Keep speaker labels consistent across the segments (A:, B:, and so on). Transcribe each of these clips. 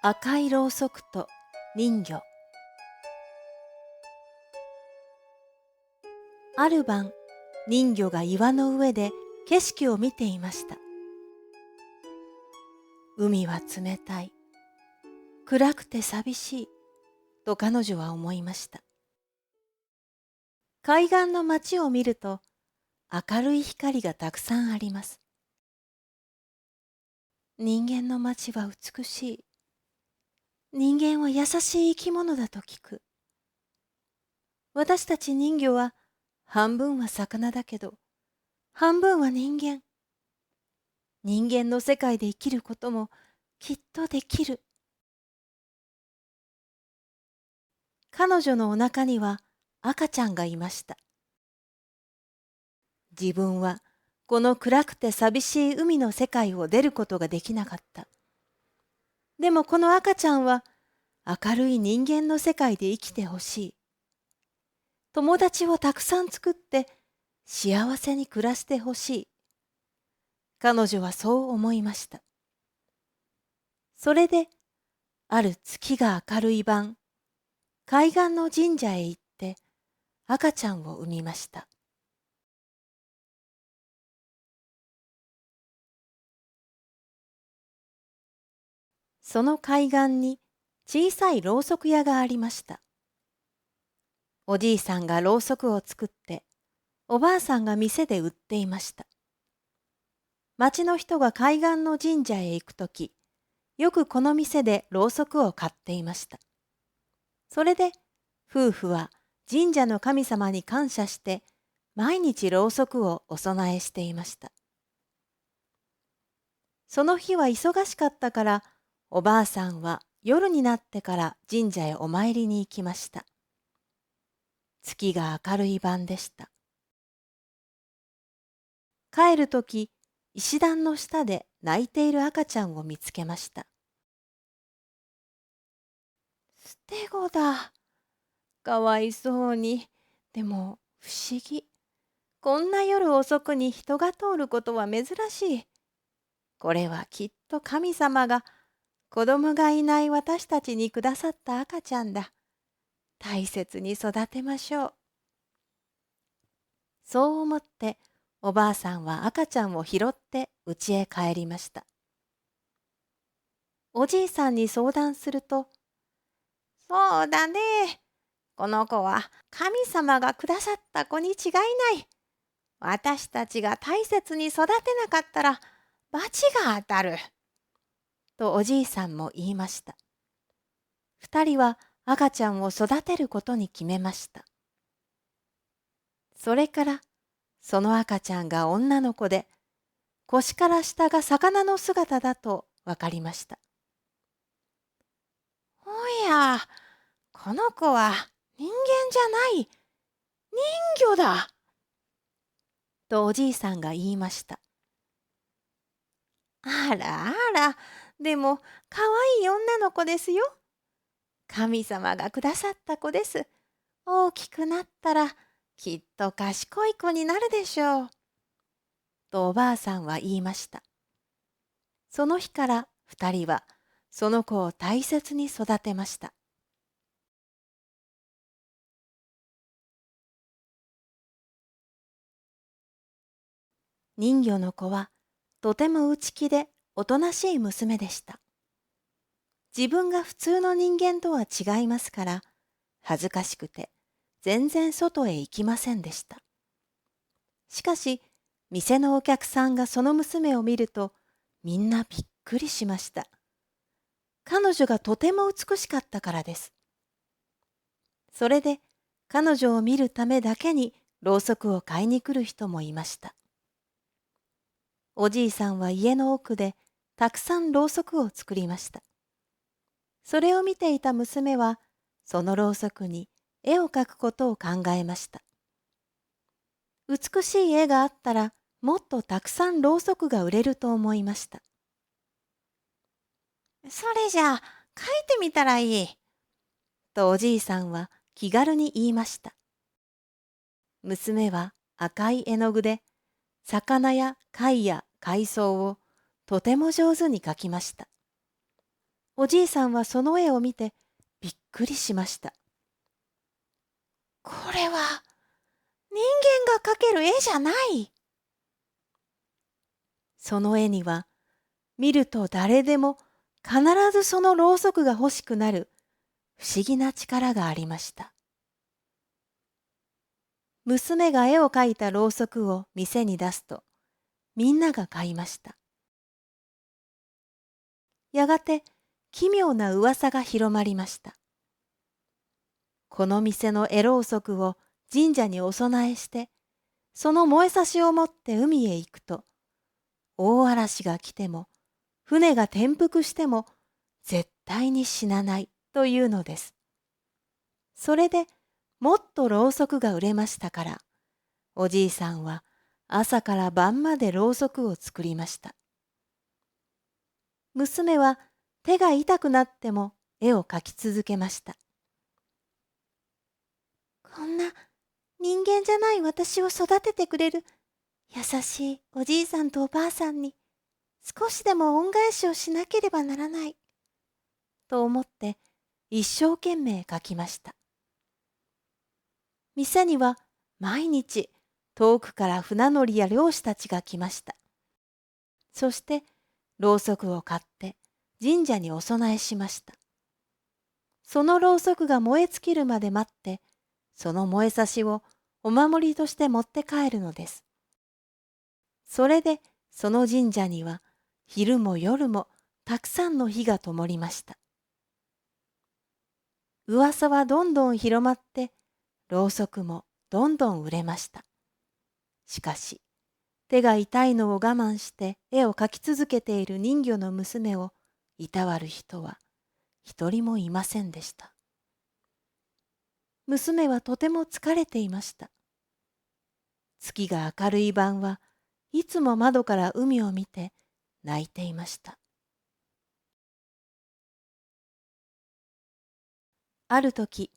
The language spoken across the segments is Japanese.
A: 赤いろうそくと人魚。ある晩、人魚が岩の上で景色を見ていました。海は冷たい、暗くて寂しい、と彼女は思いました。海岸の街を見ると、明るい光がたくさんあります。人間の街は美しい。人間は優しい生き物だと聞く。私たち人魚は半分は魚だけど、半分は人間。人間の世界で生きることもきっとできる。彼女のお腹には赤ちゃんがいました。自分はこの暗くて寂しい海の世界を出ることができなかった。でもこの赤ちゃんは明るい人間の世界で生きてほしい。友達をたくさん作って幸せに暮らしてほしい。彼女はそう思いました。それで、ある月が明るい晩、海岸の神社へ行って赤ちゃんを産みました。その海岸に小さいろうそく屋がありました。おじいさんがろうそくを作って、おばあさんが店で売っていました。町の人が海岸の神社へ行くとき、よくこの店でろうそくを買っていました。それで、夫婦は神社の神様に感謝して、毎日ろうそくをお供えしていました。その日は忙しかったから、おばあさんは夜になってから神社へお参りに行きました。月が明るい晩でした。帰るとき、石段の下で泣いている赤ちゃんを見つけました。捨て子だ。かわいそうに。でも不思議。こんな夜遅くに人が通ることは珍しい。これはきっと神様が子供がいない私たちにくださった赤ちゃんだ。大切に育てましょう。そう思っておばあさんは赤ちゃんを拾って家へ帰りました。おじいさんに相談すると、そうだね。この子は神様がくださった子に違いない。私たちが大切に育てなかったら罰が当たる。とおじいさんも言いました。二人は赤ちゃんを育てることに決めました。それからその赤ちゃんが女の子で、腰から下が魚の姿だとわかりました。おや、この子は人間じゃない、人魚だ。とおじいさんが言いました。あらあら、でもかわいい女の子ですよ。神様がくださった子です。大きくなったらきっと賢い子になるでしょう。とおばあさんは言いました。その日から二人はその子を大切に育てました。人魚の子はとても内気でおとなしい娘でした。自分が普通の人間とは違いますから、恥ずかしくて全然外へ行きませんでした。しかし、店のお客さんがその娘を見ると、みんなびっくりしました。彼女がとても美しかったからです。それで、彼女を見るためだけにろうそくを買いに来る人もいました。おじいさんは家の奥でたくさんろうそくを作りました。それを見ていた娘は、そのろうそくに絵を描くことを考えました。美しい絵があったら、もっとたくさんろうそくが売れると思いました。それじゃあ、描いてみたらいい。とおじいさんは気軽に言いました。娘は赤い絵の具で、魚や貝や海藻をとても上手に描きました。おじいさんはその絵を見てびっくりしました。これは人間が描ける絵じゃない。その絵には見ると誰でも必ずそのろうそくが欲しくなる不思議な力がありました。娘が絵を描いたろうそくを店に出すと、みんなが買いました。やがて奇妙な噂が広まりました。この店の絵ろうそくを神社にお供えして、その燃えさしを持って海へ行くと、大嵐が来ても、船が転覆しても、絶対に死なないというのです。それでもっとろうそくが売れましたから、おじいさんは朝から晩までろうそくを作りました。娘は手が痛くなっても絵を描き続けました。こんな人間じゃない私を育ててくれる優しいおじいさんとおばあさんに少しでも恩返しをしなければならないと思って一生懸命描きました。店には毎日遠くから船乗りや漁師たちが来ました。そしてろうそくを買って神社にお供えしました。そのろうそくが燃え尽きるまで待って、その燃えさしをお守りとして持って帰るのです。それでその神社には昼も夜もたくさんの火が灯りました。噂はどんどん広まって、ろうそくもどんどん売れました。しかし、手が痛いのを我慢して絵を描き続けている人魚の娘をいたわる人は一人もいませんでした。娘はとても疲れていました。月が明るい晩はいつも窓から海を見て泣いていました。ある時、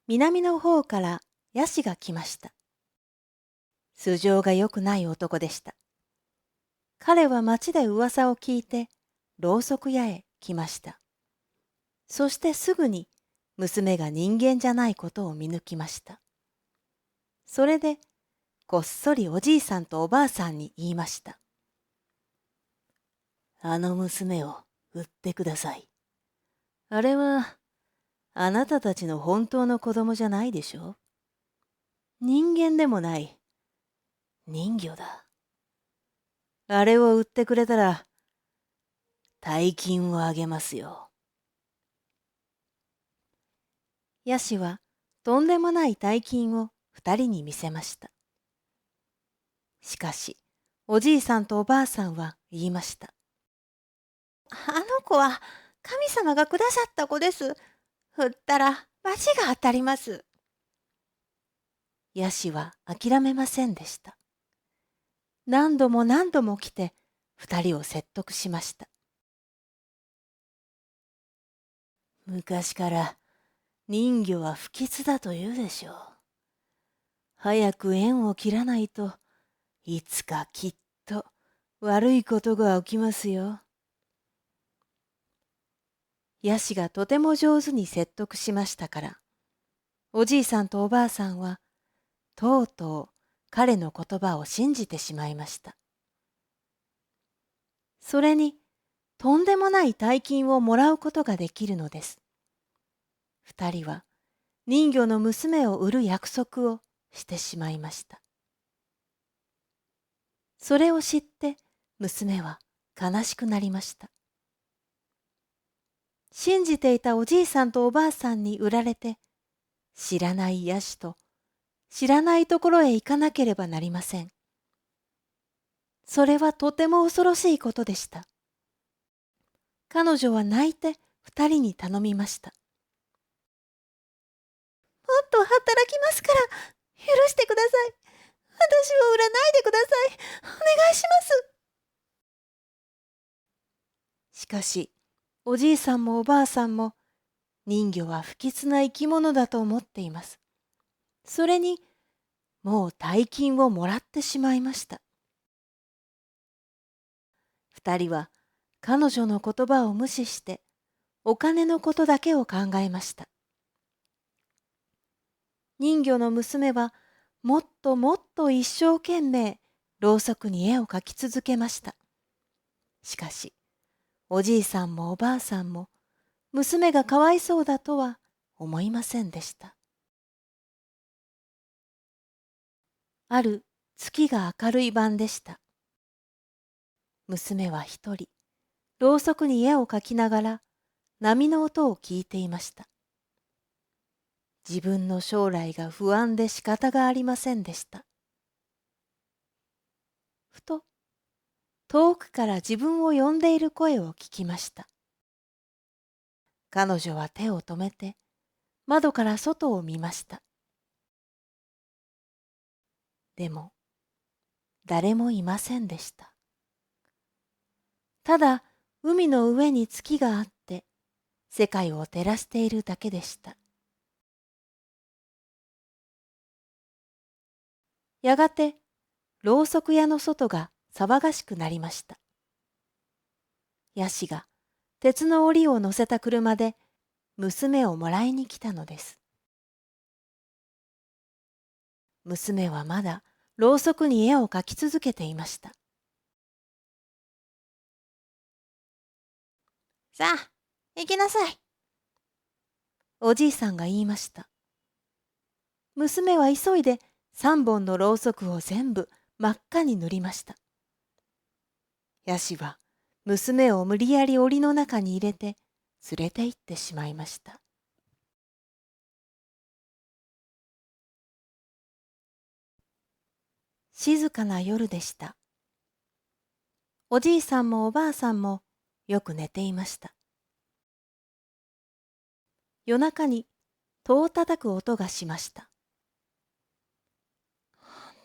A: 南の方からヤシが来ました。素性が良くない男でした。彼は町で噂を聞いて、ろうそく屋へ来ました。そしてすぐに娘が人間じゃないことを見抜きました。それで、こっそりおじいさんとおばあさんに言いました。あの娘を売ってください。あれは、あなたたちの本当の子供じゃないでしょ。人間でもない。人魚だ。あれを売ってくれたら、大金をあげますよ。ヤシはとんでもない大金を二人に見せました。しかし、おじいさんとおばあさんは言いました。あの子は神様がくださった子です。振ったら罰が当たります。ヤシは諦めませんでした。何度も何度も来て二人を説得しました。昔から人魚は不吉だと言うでしょう。早く縁を切らないといつかきっと悪いことが起きますよ。ヤシがとても上手に説得しましたから、おじいさんとおばあさんはとうとう彼の言葉を信じてしまいました。それにとんでもない大金をもらうことができるのです。二人は人魚の娘を売る約束をしてしまいました。それを知って娘は悲しくなりました。信じていたおじいさんとおばあさんに売られて、知らないヤシと知らないところへ行かなければなりません。それはとても恐ろしいことでした。彼女は泣いて二人に頼みました。もっと働きますから許してください。私を売らないでください。お願いします。しかし、おじいさんもおばあさんも人魚は不吉な生き物だと思っています。それに、もう大金をもらってしまいました。二人は彼女の言葉を無視して、お金のことだけを考えました。人魚の娘はもっともっと一生懸命ろうそくに絵を描き続けました。しかし、おじいさんもおばあさんも娘がかわいそうだとは思いませんでした。ある月が明るい晩でした。娘は一人、ろうそくに絵を描きながら波の音を聞いていました。自分の将来が不安で仕方がありませんでした。ふと、遠くから自分を呼んでいる声を聞きました。彼女は手を止めて、窓から外を見ました。でも、誰もいませんでした。ただ、海の上に月があって、世界を照らしているだけでした。やがて、ろうそく屋の外が騒がしくなりました。ヤシが鉄の檻を乗せた車で娘をもらいに来たのです。娘はまだろうそくに絵を描き続けていました。さあ、行きなさい。おじいさんが言いました。娘は急いで3本のろうそくを全部真っ赤に塗りました。ヤシは娘を無理やり檻の中に入れて連れて行ってしまいました。静かな夜でした。おじいさんもおばあさんもよく寝ていました。夜中に戸を叩く音がしました。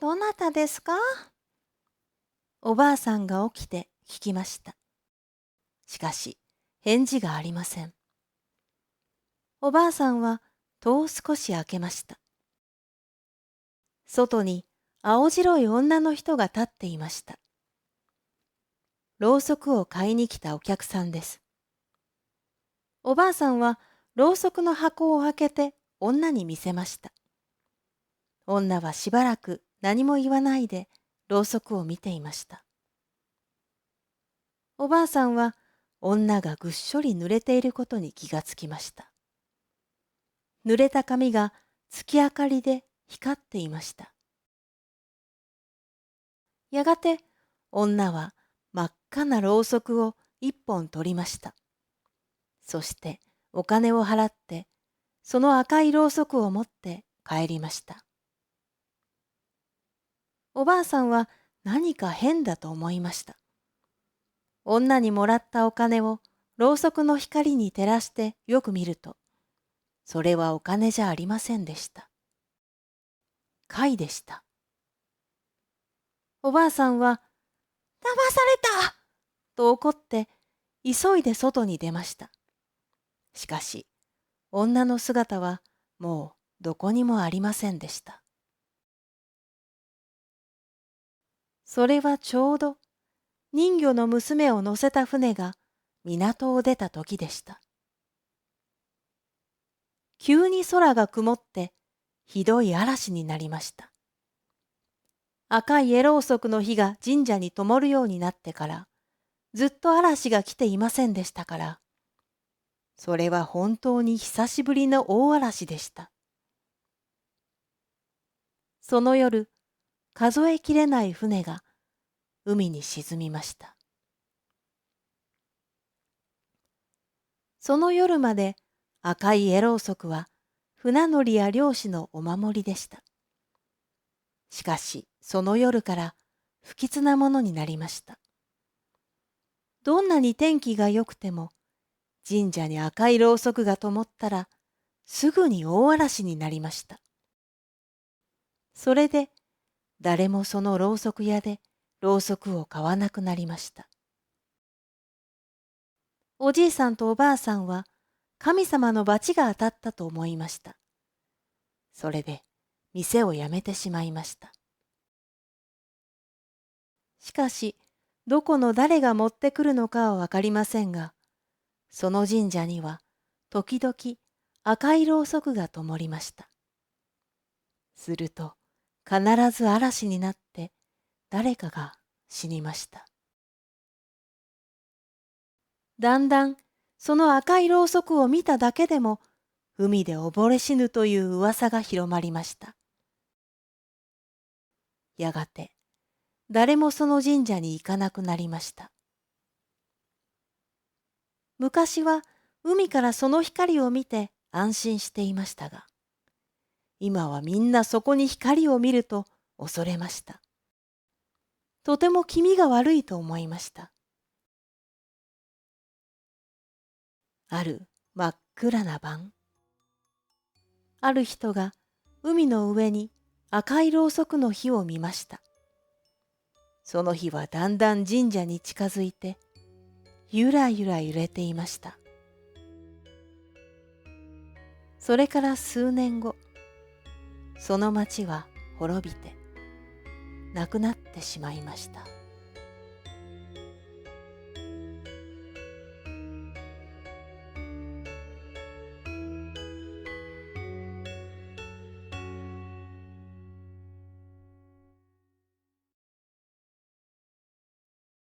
A: どなたですか？おばあさんが起きて聞きました。しかし、返事がありません。おばあさんは戸を少し開けました。外に青白い女の人が立っていました。ろうそくを買いに来たお客さんです。おばあさんはろうそくの箱を開けて女に見せました。女はしばらく何も言わないでろうそくを見ていました。おばあさんは女がぐっしょり濡れていることに気がつきました。濡れた髪が月明かりで光っていました。やがて女は真っ赤なろうそくを一本取りました。そしてお金を払ってその赤いろうそくを持って帰りました。おばあさんは何か変だと思いました。女にもらったお金をろうそくの光に照らしてよく見ると、それはお金じゃありませんでした。貝でした。おばあさんは、騙されたと怒って急いで外に出ました。しかし、女の姿はもうどこにもありませんでした。それはちょうど人魚の娘を乗せた船が港を出た時でした。急に空が曇ってひどい嵐になりました。赤いろうそくの火が神社に灯るようになってからずっと嵐が来ていませんでしたから、それは本当に久しぶりの大嵐でした。その夜、数えきれない船が海に沈みました。その夜まで赤いろうそくは船乗りや漁師のお守りでした。しかしその夜から不吉なものになりました。どんなに天気が良くても神社に赤いろうそくが灯ったらすぐに大嵐になりました。それで誰もそのろうそく屋でろうそくを買わなくなりました。おじいさんとおばあさんは神様の罰が当たったと思いました。それで店を辞めてしまいました。しかし、どこの誰が持ってくるのかはわかりませんが、その神社には時々赤いろうそくが灯りました。すると必ず嵐になって誰かが死にました。だんだんその赤いろうそくを見ただけでも海で溺れ死ぬという噂が広まりました。やがて誰もその神社に行かなくなりました。昔は海からその光を見て安心していましたが、今はみんなそこに光を見ると恐れました。とても気味が悪いと思いました。ある真っ暗な晩、ある人が海の上に赤いろうそくの火を見ました。その火はだんだん神社に近づいて、ゆらゆら揺れていました。それから数年後、その町は滅びて、なくなってしまいました。